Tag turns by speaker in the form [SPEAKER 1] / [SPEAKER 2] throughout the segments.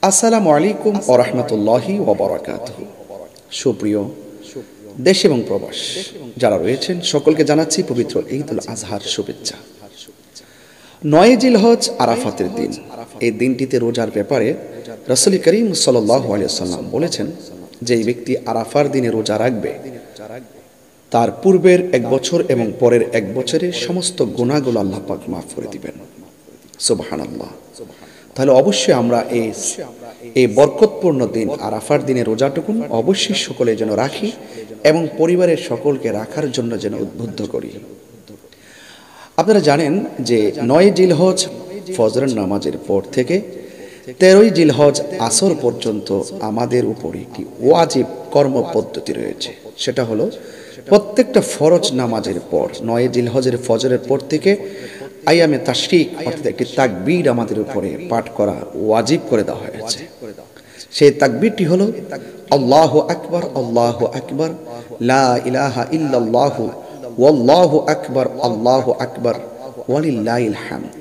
[SPEAKER 1] আসসালামু আলাইকুম ওয়া রাহমাতুল্লাহি ওয়া বারাকাতুহু। সুপ্রিয় দেশ এবং প্রবাস যারা রয়েছেন সকলকে জানাচ্ছি পবিত্র ঈদুল আজহার শুভেচ্ছা। ৯ জিলহজ আরাফাতের দিন। এই দিনটিতে রোজার ব্যাপারে রাসূল করিম সাল্লাল্লাহু আলাইহি ওয়াসাল্লাম বলেছেন যে এই ব্যক্তি আরাফার দিনে রোজা রাখবে তার পূর্বের এক বছর এবং পরের এক বছরের সমস্ত গুনাহগুলো আল্লাহ পাক মাফ করে দিবেন। সুবহানাল্লাহ। তাহলে অবশ্যই আমরা এই বরকতপূর্ণ দিন আরাফার দিনে রোজাটুকুন অবশ্যই সকলে যেন রাখি এবং পরিবারের সকলকে রাখার জন্য যেন উদ্বুদ্ধ করি। আপনারা জানেন যে ৯ জিলহজ ফজরের নামাজের পর থেকে ১৩ জিলহজ আসর পর্যন্ত আমাদের উপরে একটি ওয়াজিব কর্ম পদ্ধতি রয়েছে। সেটা হলো প্রত্যেকটা ফরজ নামাজের পর ৯ জিলহজের ফজরের পর থেকে আইয়ামে তাশরিক অর্থাৎ একটি তাকবীর আমাদের উপরে পাঠ করা ওয়াজিব করে দেওয়া হয়েছে। সেই তাকবীরটি হলো আল্লাহু আকবার, আল্লাহু আকবার, লা ইলাহা ইল্লাল্লাহু ওয়াল্লাহু আকবার, আল্লাহু আকবার ওয়ালিল্লাহিল হামদ।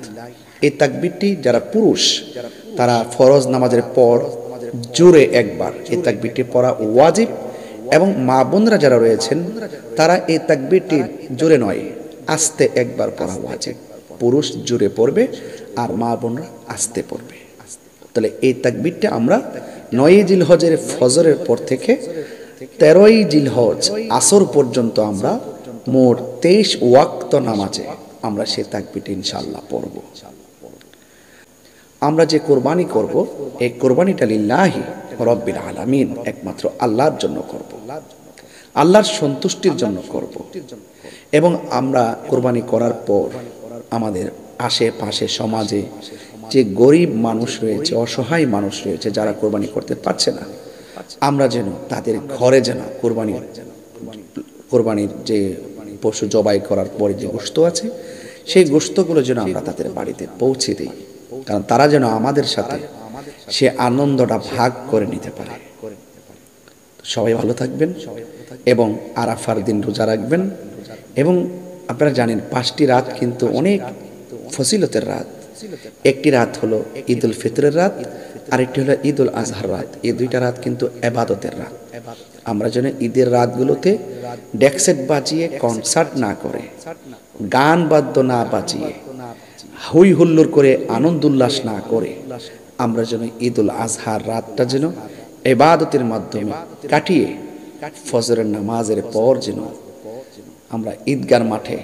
[SPEAKER 1] এই তাকবীরটি যারা পুরুষ তারা ফরজ নামাজের পর জোরে একবার এই তাকবীরটি পড়া ওয়াজিব, এবং মা বোনরা যারা রয়েছেন তারা এই তাকবীরটি জোরে নয় আস্তে একবার পড়া ওয়াজিব। পুরুষ জোরে পড়বে আর মা বোনরা আস্তে পড়বে। তাহলে এই তাকবীরটা আমরা ৯ জিলহজের ফজরের পর থেকে ১৩ জিলহজ আসর পর্যন্ত আমরা মোট ২৩ ওয়াক্ত নামাজে আমরা সেই তাকবীরটা ইনশাআল্লাহ পড়ব। আমরা যে কোরবানি করব এই কোরবানিটা লিল্লাহি রাব্বিল আলামিন, একমাত্র আল্লাহর জন্য করব, আল্লাহর সন্তুষ্টির জন্য করব। এবং আমরা কোরবানি করার পর আমাদের আশেপাশে সমাজে যে গরিব মানুষ রয়েছে, অসহায় মানুষ রয়েছে যারা কোরবানি করতে পারছে না, আমরা যেন তাদের ঘরে যেন কোরবানির যে পশু জবাই করার পরে যে গোশত আছে সেই গোশতগুলো যেন আমরা তাদের বাড়িতে পৌঁছে দিই, কারণ তারা যেন আমাদের সাথে সে আনন্দটা ভাগ করে নিতে পারে। সবাই ভালো থাকবেন এবং আরাফার দিন রোজা রাখবেন। এবং আপনারা জানেন ৫টি রাত কিন্তু অনেক ফজিলতের রাত। একটি রাত হলো ঈদুল ফিতরের রাত, আরেকটি হলো ঈদুল আজহার রাত। এই দুইটা রাত কিন্তু ইবাদতের রাত। আমরা যেন ঈদের রাতগুলোতে ডেকসেট বাজিয়ে কনসার্ট না করে, গান বাদ্য না বাজিয়ে, হই হুল্লোড় করে আনন্দ উল্লাস না করে আমরা যেন ঈদুল আজহার রাতটা যেন ইবাদতের মাধ্যমে কাটিয়ে ফজরের নামাজের পর যেন আমরা ঈদগার মাঠে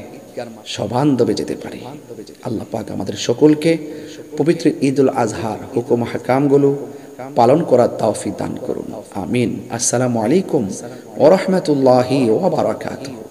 [SPEAKER 1] সবান্ধবে যেতে পারি। আল্লাহ পাক আমাদের সকলকে পবিত্র ঈদুল আজহার হুকুম হাকামগুলো পালন করার তৌফিক দান করুন। আমিন। আসসালামু আলাইকুম ওয়া রাহমাতুল্লাহি ওয়া বারাকাতুহু।